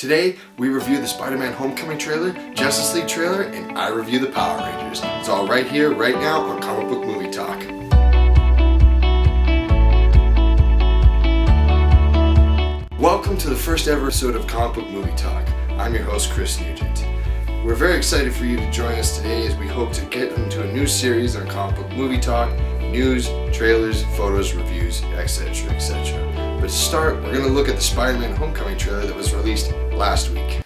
Today, we review the Spider-Man Homecoming trailer, Justice League trailer, and I review the Power Rangers. It's all right here, right now on Comic Book Movie Talk. Welcome to the first ever episode of Comic Book Movie Talk. I'm your host, Chris Nugent. We're very excited for you to join us today as we hope to get into a new series on Comic Book Movie Talk, news, trailers, photos, reviews, etc., etc. But to start, we're going to look at the Spider-Man Homecoming trailer that was released last week.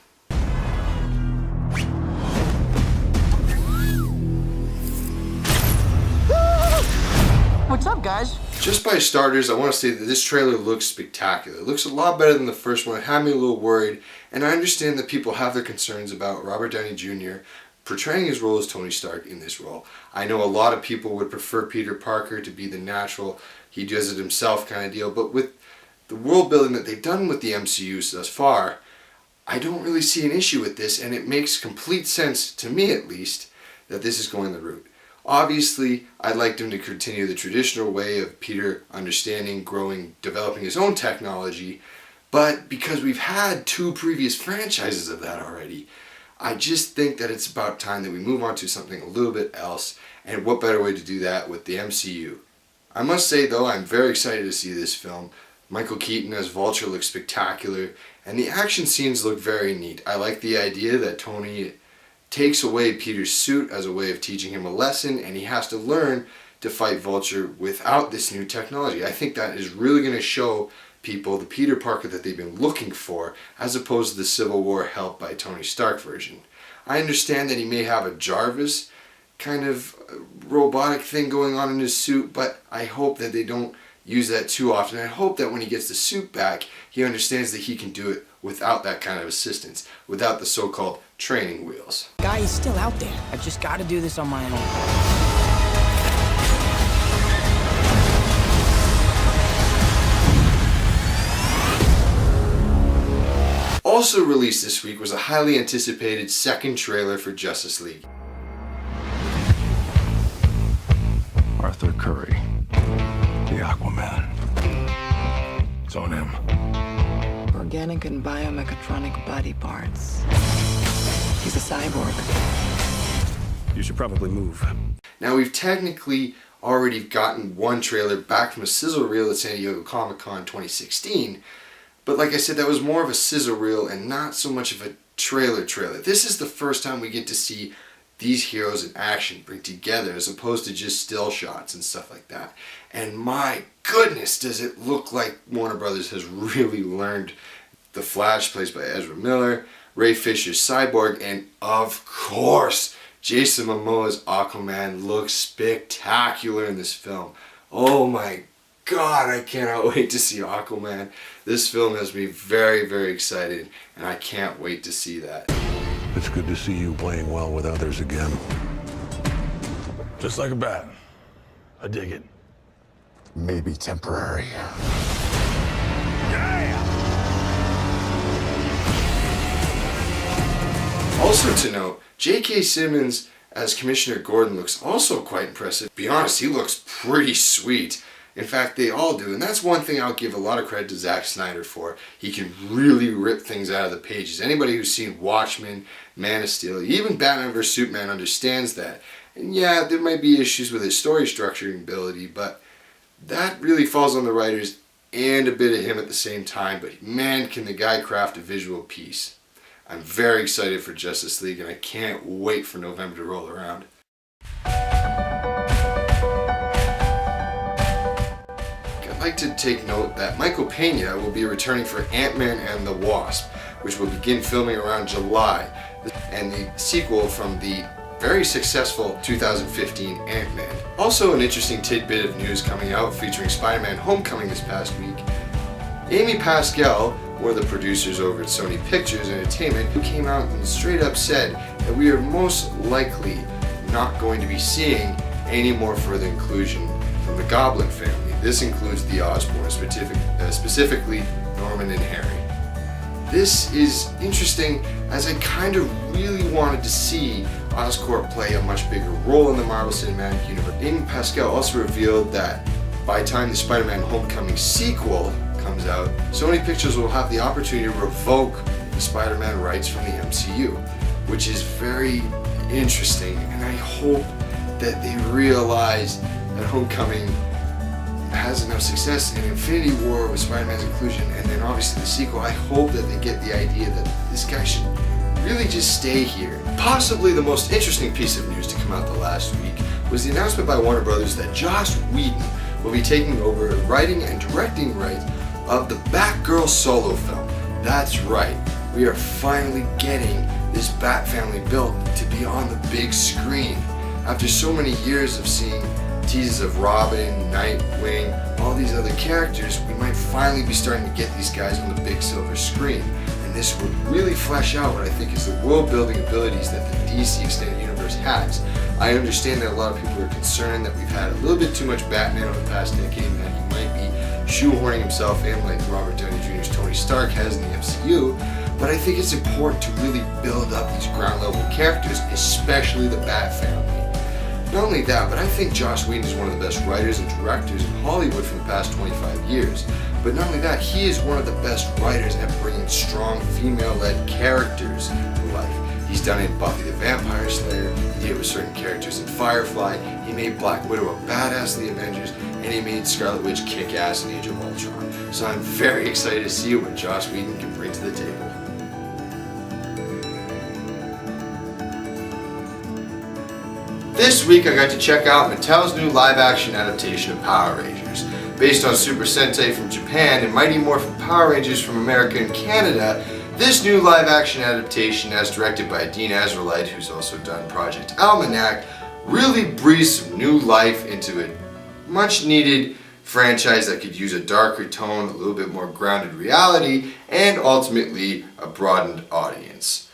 What's up, guys? Just by starters, I want to say that this trailer looks spectacular. It looks a lot better than the first one. It had me a little worried, and I understand that people have their concerns about Robert Downey Jr. portraying his role as Tony Stark in this role. I know a lot of people would prefer Peter Parker to be the natural, he does it himself kind of deal, but with the world building that they've done with the MCU thus far, I don't really see an issue with this, and it makes complete sense, to me at least, that this is going the route. Obviously, I'd like them to continue the traditional way of Peter understanding, growing, developing his own technology, but because we've had two previous franchises of that already, I just think that it's about time that we move on to something a little bit else, and what better way to do that with the MCU. I must say though, I'm very excited to see this film. Michael Keaton as Vulture looks spectacular, and the action scenes look very neat. I like the idea that Tony takes away Peter's suit as a way of teaching him a lesson, and he has to learn to fight Vulture without this new technology. I think that is really going to show people the Peter Parker that they've been looking for, as opposed to the Civil War helped by Tony Stark version. I understand that he may have a Jarvis kind of robotic thing going on in his suit, but I hope that they don't use that too often. I hope that when he gets the suit back, he understands that he can do it without that kind of assistance, without the so-called training wheels. Guy is still out there. I've just got to do this on my own. Also released this week was a highly anticipated second trailer for Justice League. Arthur Curry, the Aquaman. It's on him. Organic and biomechatronic body parts. He's a cyborg. You should probably move. Now we've technically already gotten one trailer back from a sizzle reel at San Diego Comic-Con 2016, but like I said, that was more of a sizzle reel and not so much of a trailer. This is the first time we get to see these heroes in action bring together as opposed to just still shots and stuff like that. And my goodness, does it look like Warner Brothers has really learned. The Flash, played by Ezra Miller, Ray Fisher's Cyborg, and of course, Jason Momoa's Aquaman looks spectacular in this film. Oh my God, I cannot wait to see Aquaman. This film has me very, very excited, and I can't wait to see that. It's good to see you playing well with others again. Just like a bat. I dig it. Maybe temporary. Also to note, J.K. Simmons as Commissioner Gordon looks also quite impressive. To be honest, he looks pretty sweet. In fact, they all do, and that's one thing I'll give a lot of credit to Zack Snyder for. He can really rip things out of the pages. Anybody who's seen Watchmen, Man of Steel, even Batman vs. Superman understands that. And yeah, there might be issues with his story structuring ability, but that really falls on the writers and a bit of him at the same time. But man, can the guy craft a visual piece. I'm very excited for Justice League, and I can't wait for November to roll around. I'd like to take note that Michael Pena will be returning for Ant-Man and the Wasp, which will begin filming around July, and the sequel from the very successful 2015 Ant-Man. Also an interesting tidbit of news coming out featuring Spider-Man Homecoming this past week. Amy Pascal, one of the producers over at Sony Pictures Entertainment, who came out and straight up said that we are most likely not going to be seeing any more further inclusion from the Goblin family. This includes the Osborns, specifically Norman and Harry. This is interesting, as I kind of really wanted to see Oscorp play a much bigger role in the Marvel Cinematic Universe. Amy Pascal also revealed that by the time the Spider-Man Homecoming sequel comes out, Sony Pictures will have the opportunity to revoke the Spider-Man writes from the MCU, which is very interesting, and I hope that they realize that Homecoming has enough success in Infinity War with Spider-Man's inclusion, and then obviously the sequel. I hope that they get the idea that this guy should really just stay here. Possibly the most interesting piece of news to come out the last week was the announcement by Warner Brothers that Joss Whedon will be taking over writing and directing rights of the Batgirl solo film. That's right, we are finally getting this Bat family built to be on the big screen. After so many years of seeing teases of Robin, Nightwing, all these other characters, we might finally be starting to get these guys on the big silver screen. And this would really flesh out what I think is the world-building abilities that the DC Extended Universe has. I understand that a lot of people are concerned that we've had a little bit too much Batman over the past decade and that he might be shoehorning himself in like Robert Downey Jr.'s Tony Stark has in the MCU, but I think it's important to really build up these ground-level characters, especially the Bat family. Not only that, but I think Joss Whedon is one of the best writers and directors in Hollywood for the past 25 years. But not only that, he is one of the best writers at bringing strong female-led characters to life. He's done it in Buffy the Vampire Slayer, he did it with certain characters in Firefly, he made Black Widow a badass in the Avengers, and he made Scarlet Witch kick ass in Age of Ultron. So I'm very excited to see what Joss Whedon can bring to the table. This week I got to check out Mattel's new live-action adaptation of Power Rangers. Based on Super Sentai from Japan and Mighty Morphin Power Rangers from America and Canada, this new live-action adaptation, as directed by Dean Azraelite, who's also done Project Almanac, really breathes some new life into a much-needed franchise that could use a darker tone, a little bit more grounded reality, and ultimately a broadened audience.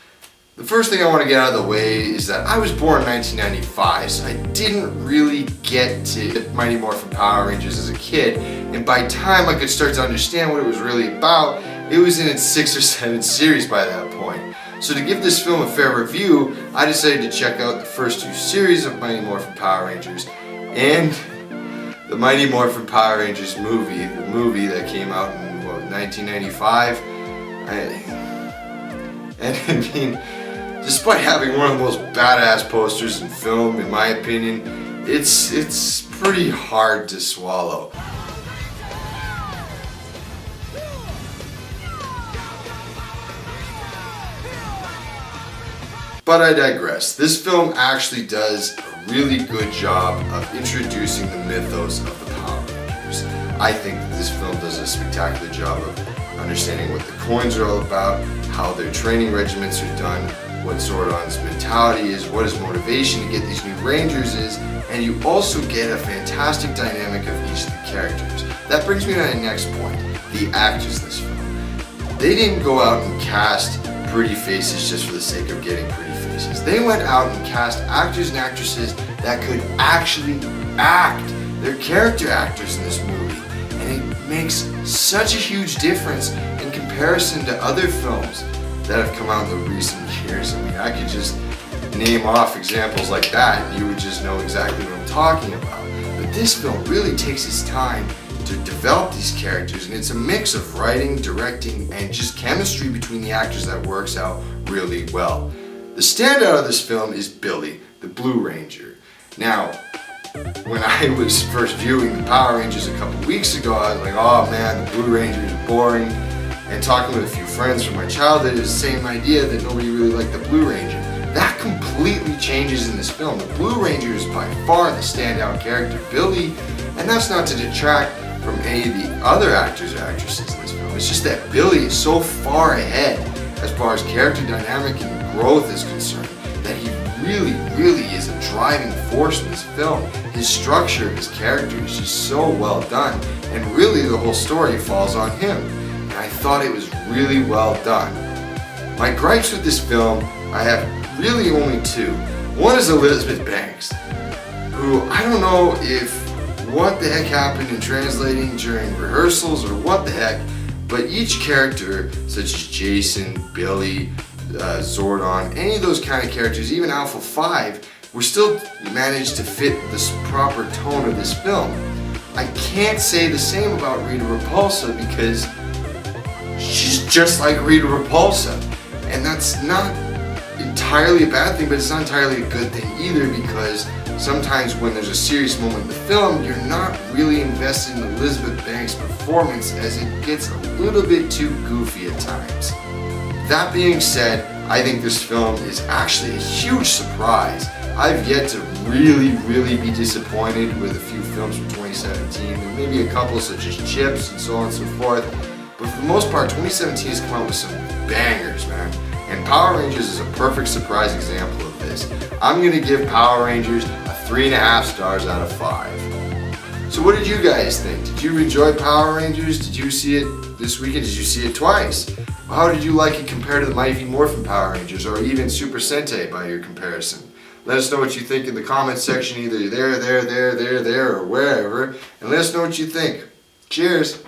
The first thing I want to get out of the way is that I was born in 1995, so I didn't really get to Mighty Morphin Power Rangers as a kid, and by the time I could start to understand what it was really about, it was in its 6 or 7 series by that point. So to give this film a fair review, I decided to check out the first 2 series of Mighty Morphin Power Rangers and the Mighty Morphin Power Rangers movie, the movie that came out in 1995. I mean, despite having one of the most badass posters in film, in my opinion, it's pretty hard to swallow. But I digress. This film actually does a really good job of introducing the mythos of the Power Rangers. I think that this film does a spectacular job of understanding what the coins are all about, how their training regiments are done, what Zordon's mentality is, what his motivation to get these new Rangers is, and you also get a fantastic dynamic of each of the characters. That brings me to my next point, the actors in this film. They didn't go out and cast pretty faces just for the sake of getting pretty faces. They went out and cast actors and actresses that could actually act. They're character actors in this movie, and it makes such a huge difference in comparison to other films that have come out in the recent years. I mean, I could just name off examples like that and you would just know exactly what I'm talking about. But this film really takes its time to develop these characters, and it's a mix of writing, directing, and just chemistry between the actors that works out really well. The standout of this film is Billy, the Blue Ranger. Now, when I was first viewing the Power Rangers a couple weeks ago, I was like, oh man, the Blue Ranger is boring. And talking with a few friends from my childhood, it was the same idea that nobody really liked the Blue Ranger. That completely changes in this film. The Blue Ranger is by far the standout character, Billy, and that's not to detract from any of the other actors or actresses in this film. It's just that Billy is so far ahead as far as character dynamic and growth is concerned that he really is a driving force in this film. His structure of his character is just so well done, and really the whole story falls on him. And I thought it was really well done. My gripes with this film, I have really only 2. One is Elizabeth Banks, who I don't know if what the heck happened in translating during rehearsals or what the heck, but each character, such as Jason, Billy, Zordon, any of those kind of characters, even Alpha 5, were still managed to fit this proper tone of this film. I can't say the same about Rita Repulsa because she's just like Rita Repulsa. And that's not entirely a bad thing, but it's not entirely a good thing either, because sometimes when there's a serious moment in the film, you're not really invested in Elizabeth Banks' performance, as it gets a little bit too goofy at times. That being said, I think this film is actually a huge surprise. I've yet to really be disappointed with a few films from 2017, and maybe a couple such as Chips and so on and so forth. But for the most part, 2017 has come out with some bangers, man. And Power Rangers is a perfect surprise example of this. I'm gonna give Power Rangers a 3.5 stars out of 5. So what did you guys think? Did you enjoy Power Rangers? Did you see it this weekend? Did you see it twice? How did you like it compared to the Mighty Morphin Power Rangers, or even Super Sentai by your comparison? Let us know what you think in the comments section, either there, or wherever, and let us know what you think. Cheers!